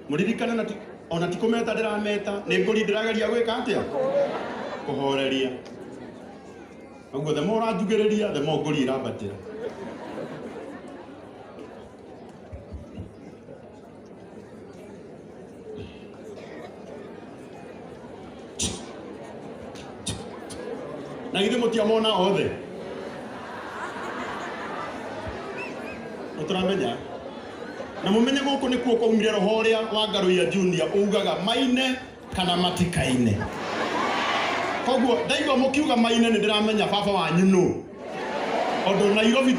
muririkane na ona tikumeta ndirameta ni nguri ndirageria gwika atia kuhoreria aguo the more anjugiriria the more nguri irambatira na ithe mutiamona othe uturamenya na mumenye guku ni kuo kwaumire roho uria wa Ngaruia Junior ugaga maine kana mathiko-ini koguo ndaigua mukiuga maine ni ndiramenya baba wanyu no ondo Nairobi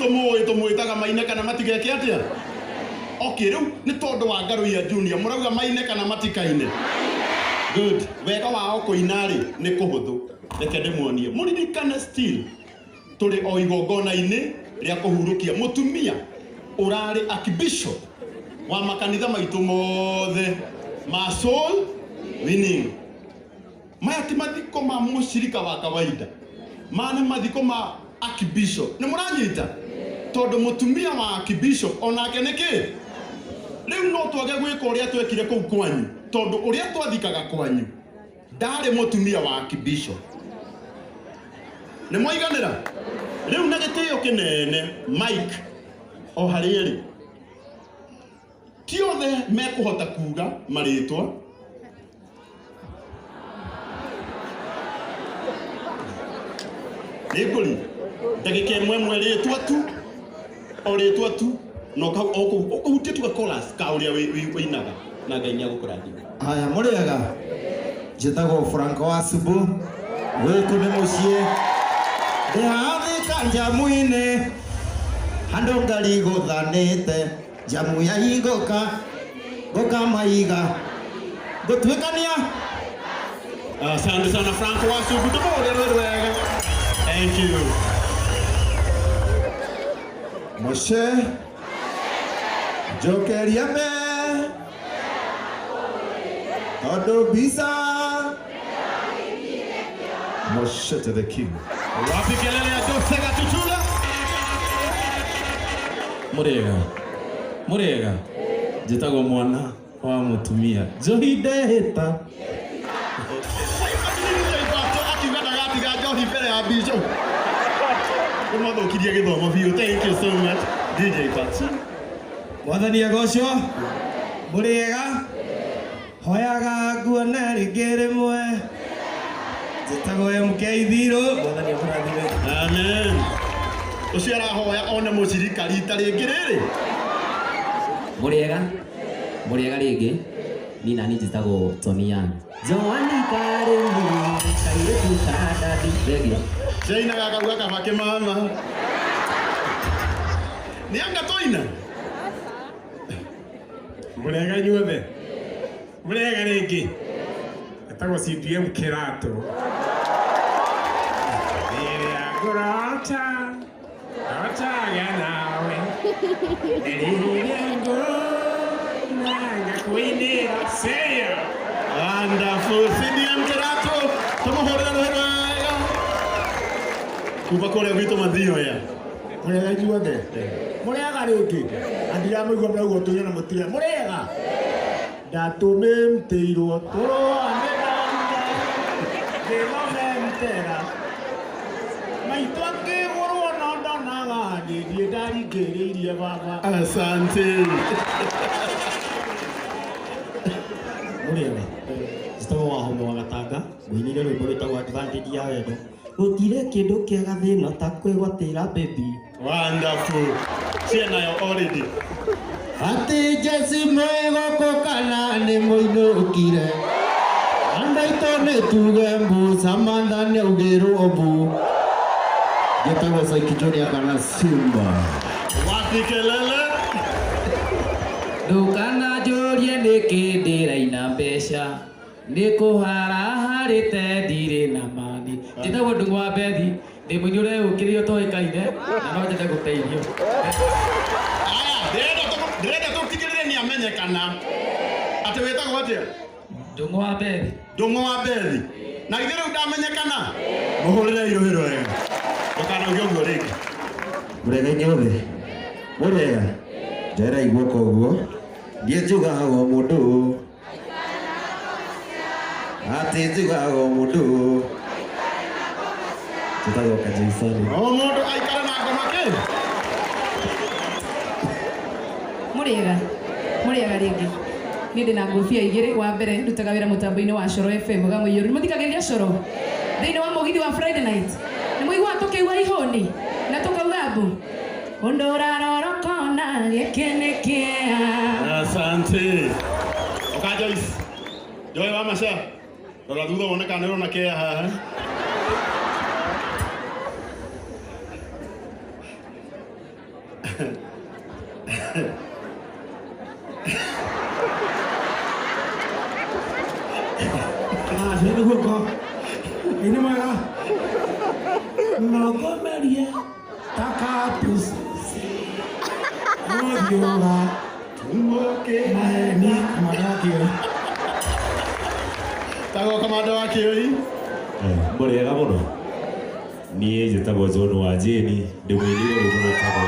tumwitaga maine kana mathiko-ini atia okay riu ni tondu wa Ngaruia Junior murauga maine kana mathiko-ini good wega wao kuina ri ni kuhuthu reke ndimuonie muririkane still turi o igongona-ini ria kuhurukia mutumia urari archbishop wa makanitha maitu mothe ma soul winning maya ti mathiko ma mushirika wa kawaida mana mathiko ma archbishop ni muranyita tondu mutumia wa archbishop onake niki riu no twage gwika uria twekire kuu kwanyu tondu uria twathikaga kwanyu ndari mutumia wa archbishop ni mwaiganira riu na gitio kinene Mike o harieri tiothe mekuhota kuga maritwa nikuri ndagika imwe ritwa tu no ka okuhutie tu chorus ka uria winaga na Ngai ni agukurathima. Haya muriega njitagwo Franco wa Subu gwiku ni mucie ndihathika njamu-ini handu ngari guthanite jamu ya igoka maiga gutwikania. Asante sana Franco wa Subu tumore wega. Thank you. Moshe jokeria me Odo bisa Moshe to the king. Wapi kelele ya Gatutura? Muriega njitagwo mwana wa mutumia Johideta Thank you so much DJ Patsu. Mwathani agocwo muriega hoyaga nguona ringi rimwe njitagwo MK Thiro mwathani akurathime. Amen. Ucio arahoya ona mucirika rita ringi riri. Muriega ringi ni nani njitagwo Tonian Joani Karemu kaire tutada diregia Jaina gakaguga kabake mama ni anga toina muriega nyuothe muriega ringi etagwo CPM Kirato Gorota ganawe Nerirengo Nanga kuini Seya wonderful CPM Kirato tumuhorera wega kuva kore gwito mathio ya muriega nyuothe muriega ringi andira muigwa murauga tunya na mutire muriega ndatumimtirwo turoanira ndinomentera maitwake worwo ndonaga ndithie ndarigiriirie baba. Asante. Muriega Stone wa homo wa gatanga mwinire rwimbo rwitagwo advantage ya wendo gutire kindu kiega thina ta kwigwatira baby. Wonderful. Ciana yo already. Ati Jesse mwego kana ni muinukire andaito ni tuge mbu Samantha ni ugirwo mbu gitagwo Saikitoria kana Simba. Wapi kelele? Ndukana njurie niki ndiraina mbeca nikuharaharite ndire na mani njitagwo Ndung'u wa Bethi ndi munyure ukirio toikaine na no njende guteithio. Ndĩrenda tũtigĩrĩre nĩ amenyekana atĩ wĩtagwo atĩa? Ndung'u wa Bethi. Ndung'u wa Bethi. Na ithe rĩu ndamenyekana mũhũrĩre irohĩro wega ndũkanauge ũguo rĩngĩ. Murega inyuothe muriega Jera igwo koguo. Ndiye njugaga o mundu. Ati njugaga o mundu. Tutagoka Jason. O mundu aikara na ngoma ke. Muriega ringi. Ni ndina ngofia igiri wa mbere ndutaga wira mutambo-ini wa Coro FM gamuiyo ni muthikagiriria Coro thiini wa mugithi wa Friday night ni muigua tukiigua ihoni na tukauga mbu undu urarorokona gikinikia. Asante. Oka Joyce. Joy wa masha. Rora thutha wone kana nirona kea haha. Nini huko? Ini mwega? Mnagomeria takatusi. Odiola. Tumoke. Maeni marakio. Tago kamanda wa kioi. Murega muno. Niĩ njĩtagwo John wa Jeni, ndĩ mũini ũrĩa ũgũtagwo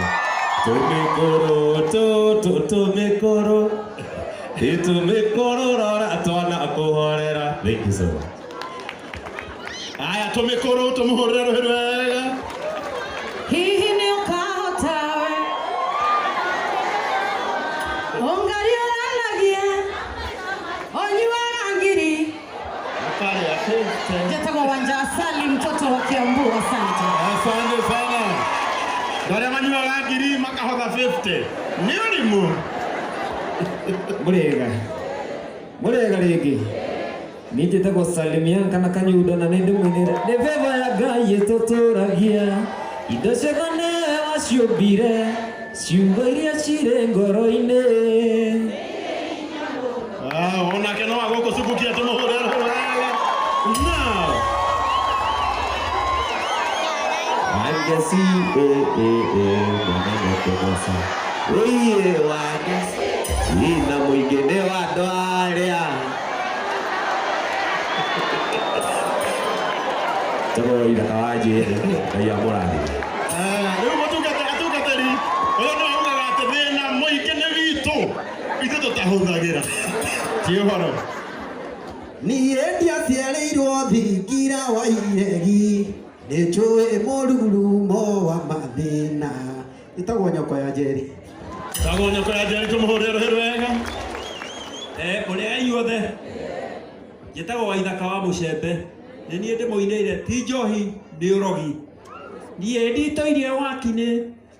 tũmĩkoro rora twana kũhorera. Thank you so much. Aya tũmĩkoro tũmũhũrĩre rũhĩ rwega. Hihi nĩ ũkahota we ũngari ũranagia ũnyuaga ngiri. Njĩtagwo Wanja Asali, mtoto wa Kiambu. Asante. Asante sana. Ndarĩa manyuaga ngiri makahotha 50. Nĩ ũrimũ. Murega ringi. Ni njĩtagwo Salimia kana Kanyundo na nĩ ndĩmũinĩra. Nĩ beba ya Ngai ĩtũtũragia. Indo ciothe nĩwe waciũmbire. Ciugo iria cirĩ ngoro-inĩ. Onake no agũkũ cukukia tũmũhũrĩre rũhĩ rwega. Now. Wangeci mwana mũtogoca. Wĩie wangeci. Ina mũingĩ nĩ wa andũ arĩa. Tũgwo Waithaka wa Njĩrĩ, Ngai amũrathime. Rĩu mũtungatĩri ũyũ no augaga atĩ thĩna mũingĩ nĩ witũ, ithuĩ tũtahũthagĩra. Ti ũhoro. Niĩ ndiaciarĩirwo thingira wa iregi, nĩnjũĩ mũrurumo wa mathĩna. Ĩtagwo nyoko ya Njeri. Tagwo nyoko ya Njeri, tũmũhũrĩre rũhĩ rwega. Mũrĩa inyuothe, njĩtagwo Waithaka wa Mũcembe, nĩ niĩ ndĩmũinĩire ti njohi nĩ ũrogi. Niĩ nditũirie wakinĩ,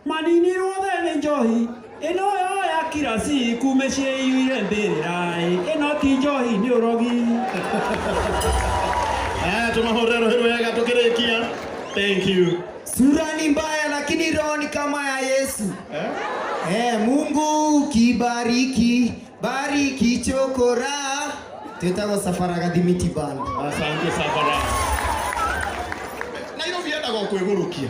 maninirwo othe nĩ njohi. Ĩno yo ya kirasi kumĩciĩ iyuire mbĩrĩra, ĩno ti njohi nĩ ũrogi. Tũmũhũrĩre rũhĩ rwega tũkĩrĩkia. Thank you. Sura ni mbaya lakini roho ni kama ya Yesu. Mungu bariki chokora. Tutagwo Safara Gathimiti Band. Asante Safara. Nairobi yendaga kwĩgũrũkia.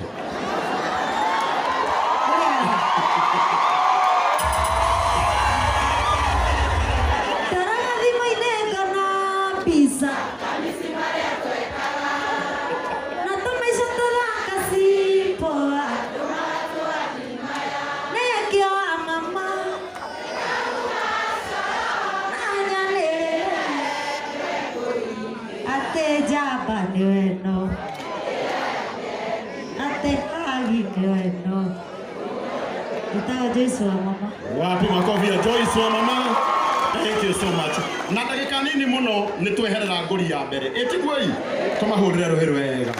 Joyce Wamama. Wapi makofi ya Joyce Wamama. Thank you so much. Na ndagĩka nini mũno nĩ tweherera ngũri ya mbere. Ĩtiguoi tũmahũrĩre rũhĩ rwega.